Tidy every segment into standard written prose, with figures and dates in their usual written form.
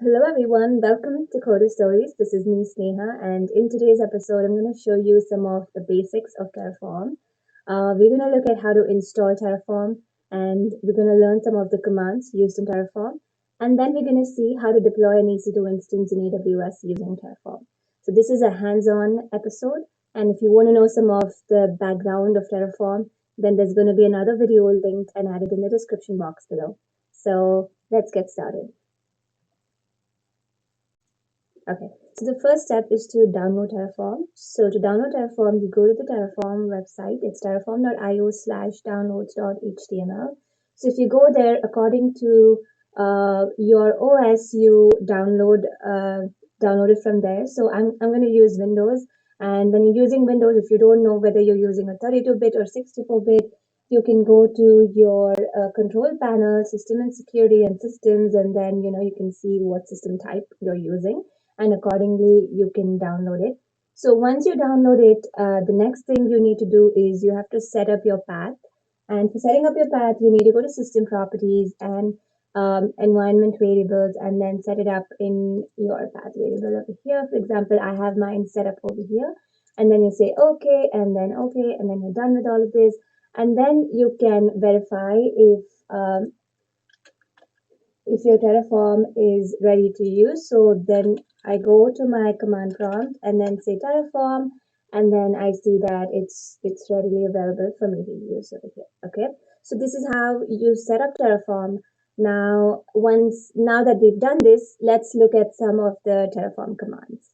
Hello everyone, welcome to Coder Stories. This is me, Sneha, and in today's episode, I'm going to show you some of the basics of Terraform. We're going to look at how to install Terraform, and we're going to learn some of the commands used in Terraform, and then we're going to see how to deploy an EC2 instance in AWS using Terraform. So this is a hands-on episode, and if you want to know some of the background of Terraform, then there's going to be another video linked and added in the description box below. So let's get started. Okay, so the first step is to download Terraform. So to download Terraform, you go to the Terraform website. It's terraform.io/downloads.html. So if you go there, according to your OS, you download it from there. So I'm going to use Windows. And when you're using Windows, if you don't know whether you're using a 32-bit or 64-bit, you can go to your control panel, system and security and systems, and then you can see what system type you're using, and accordingly you can download it. So once you download it, the next thing you need to do is you have to set up your path. And for setting up your path, you need to go to system properties and environment variables, and then set it up in your path variable over here. For example, I have mine set up over here, and then you say okay, and then you're done with all of this. And then you can verify if your Terraform is ready to use. So then I go to my command prompt and then say Terraform, and then I see that it's readily available for me to use over here. Okay, so this is how you set up Terraform. Now that we've done this, let's look at some of the Terraform commands.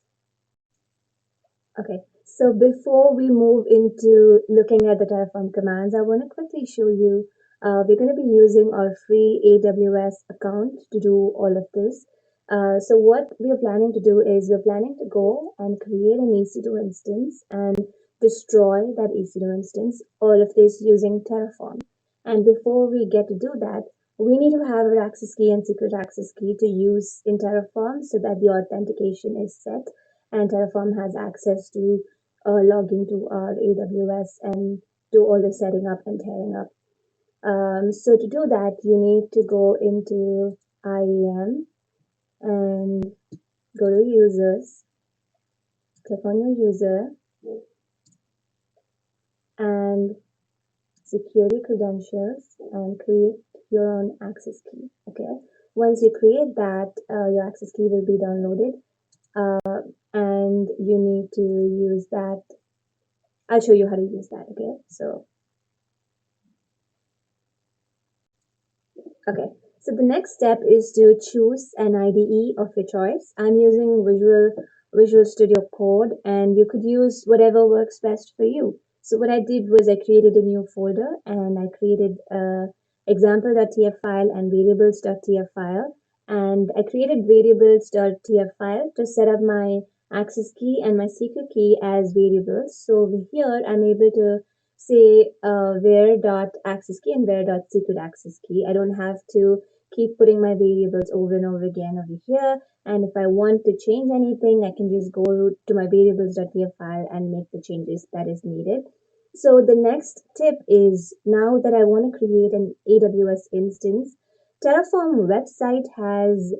Okay, so before we move into looking at the Terraform commands, I want to quickly show you, we're going to be using our free AWS account to do all of this. So what we are planning to do is we're planning to go and create an EC2 instance and destroy that EC2 instance, all of this using Terraform. And before we get to do that, we need to have our access key and secret access key to use in Terraform so that the authentication is set and Terraform has access to log into our AWS and do all the setting up and tearing up. So to do that, you need to go into IAM and go to users, click on your user, and security credentials, and create your own access key. Okay, once you create that, your access key will be downloaded, and you need to use that. I'll show you how to use that. Okay, so the next step is to choose an IDE of your choice. I'm using Visual Studio Code, and you could use whatever works best for you. So what I did was I created a new folder, and I created example.tf file and variables.tf file, and I created variables.tf file to set up my access key and my secret key as variables. So over here I'm able to say where.access key and where.secret access key. I don't have to keep putting my variables over and over again over here. And if I want to change anything, I can just go to my variables.tf file and make the changes that is needed. So the next tip is, now that I want to create an AWS instance, Terraform website has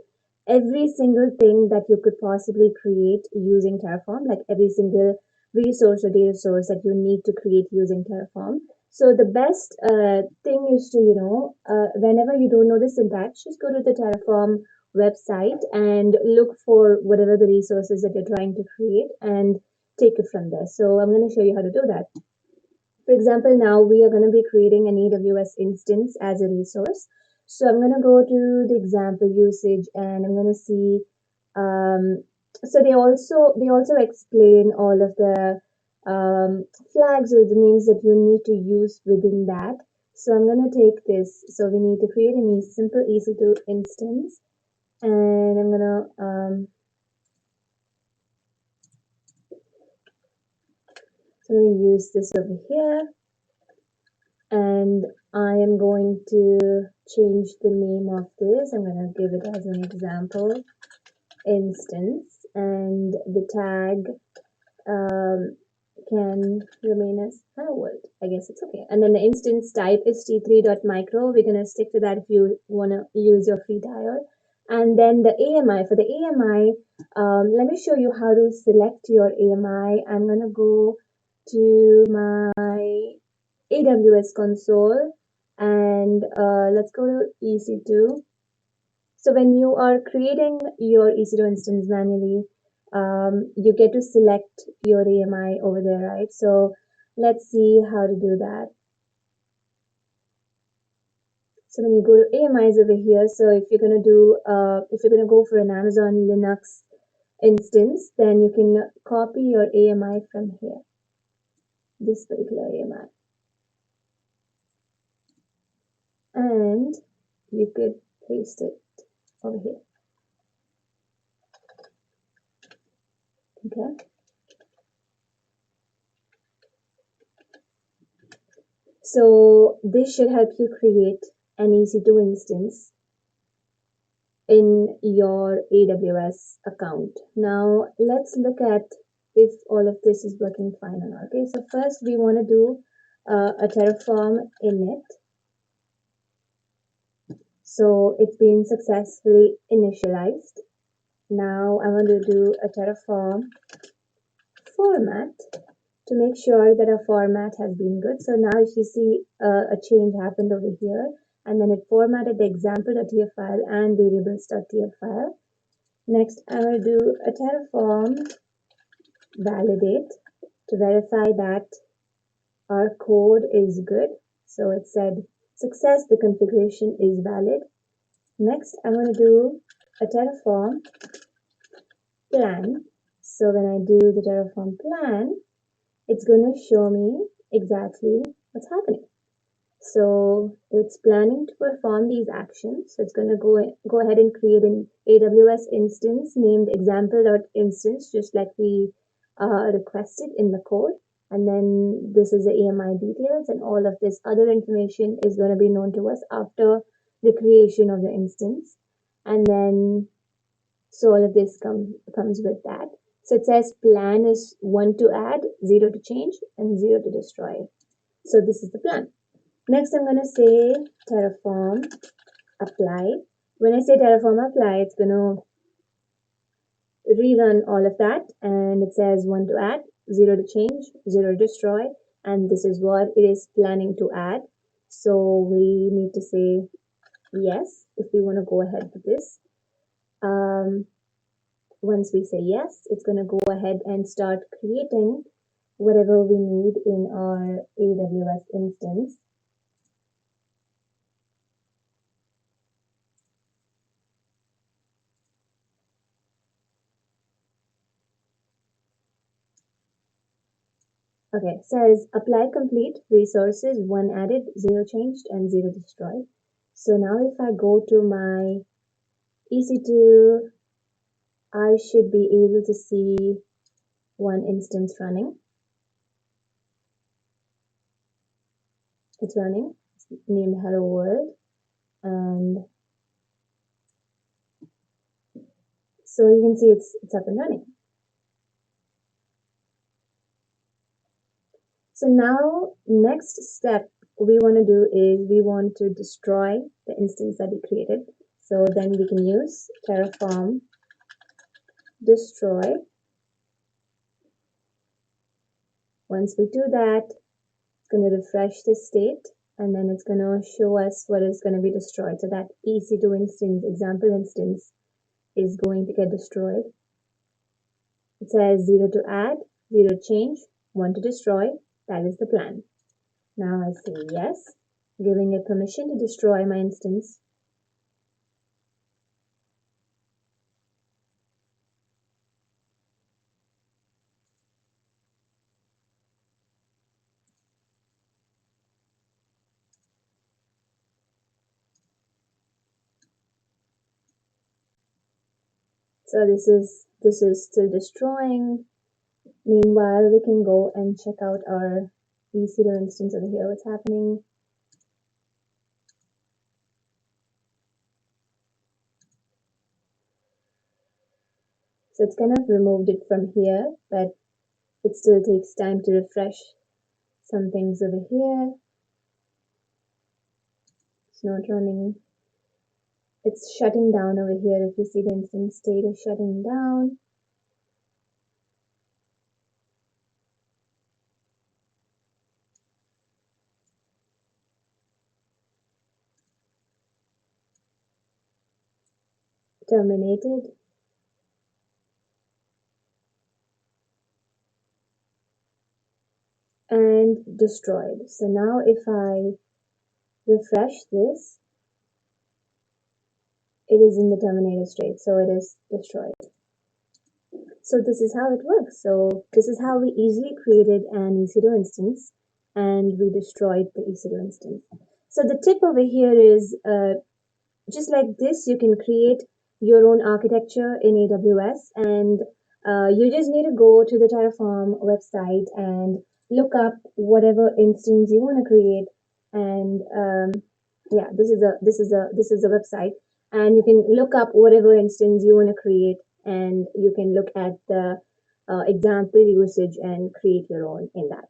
every single thing that you could possibly create using Terraform, like every single resource or data source that you need to create using Terraform. So the best thing is to, whenever you don't know the syntax, just go to the Terraform website and look for whatever the resources that you're trying to create and take it from there. So I'm going to show you how to do that. For example, now we are going to be creating an AWS instance as a resource. So I'm going to go to the example usage, and I'm going to see, so they also explain all of the flags or the names that you need to use within that. So I'm going to take this. So we need to create a simple EC2 instance, and I'm going to use this over here, and I am going to change the name of this. I'm going to give it as an example instance, and the tag can remain as hello world. I guess it's okay. And then the instance type is t3.micro. We're going to stick to that if you want to use your free tier. And then the AMI, for the AMI, let me show you how to select your AMI. I'm going to go to my AWS console and let's go to EC2. So when you are creating your EC2 instance manually, you get to select your AMI over there, right? So let's see how to do that. So when you go to AMIs over here, so if you're gonna do, if you're gonna go for an Amazon Linux instance, then you can copy your AMI from here, this particular AMI, and you could paste it over here. Okay. So this should help you create an EC2 instance in your AWS account. Now let's look at if all of this is working fine or not. Okay, so first we want to do a Terraform init. So it's been successfully initialized. Now I want to do a Terraform format to make sure that our format has been good. So now if you see a change happened over here, and then it formatted the example.tf file and variables.tf file. Next, I'm going to do a Terraform validate to verify that our code is good. So it said success, the configuration is valid. Next, I'm going to do a Terraform plan. So when I do the Terraform plan, it's going to show me exactly what's happening. So it's planning to perform these actions. So it's going to go ahead and create an AWS instance named example.instance, just like we requested in the code. And then this is the AMI details, and all of this other information is going to be known to us after the creation of the instance. And then, so all of this comes with that. So it says plan is 1 to add, 0 to change, and 0 to destroy. So this is the plan. Next, I'm going to say Terraform apply. When I say Terraform apply, it's going to rerun all of that, and it says 1 to add, 0 to change, 0 to destroy, and this is what it is planning to add. So we need to say yes if we want to go ahead with this. Once we say yes, it's going to go ahead and start creating whatever we need in our AWS instance. Okay, says apply complete resources, 1 added, 0 changed, and 0 destroyed. So now if I go to my EC2, I should be able to see one instance running. It's running. It's named Hello World. And so you can see it's up and running. So now next step we want to do is we want to destroy the instance that we created. So then we can use Terraform Destroy. Once we do that, it's going to refresh the state, and then it's going to show us what is going to be destroyed. So that EC2 instance, example instance, is going to get destroyed. It says 0 to add, 0 to change, 1 to destroy. That is the plan. Now I say yes, giving it permission to destroy my instance. So this is still destroying. Meanwhile, we can go and check out our EC2 instance over here. What's happening? So it's kind of removed it from here, but it still takes time to refresh some things over here. It's not running. it's shutting down over here. If you see, the instance state is shutting down. Terminated. And destroyed. So now if I refresh this, it is in the terminated state, so it is destroyed. So this is how it works. So this is how we easily created an EC2 instance and we destroyed the EC2 instance. So the tip over here is just like this, you can create your own architecture in AWS, and you just need to go to the Terraform website and look up whatever instance you want to create. And yeah, this is a website, and you can look up whatever instance you want to create, and you can look at the example usage and create your own in that.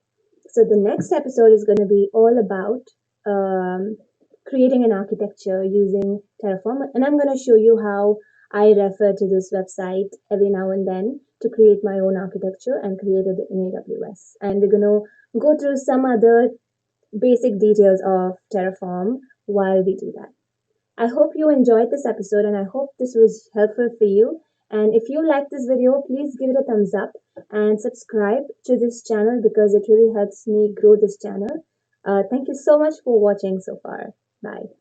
So the next episode is going to be all about creating an architecture using Terraform, and I'm going to show you how I refer to this website every now and then to create my own architecture and create it in AWS. And we're going to go through some other basic details of Terraform while we do that. I hope you enjoyed this episode and I hope this was helpful for you. And if you like this video, please give it a thumbs up and subscribe to this channel because it really helps me grow this channel. Thank you so much for watching so far. Bye.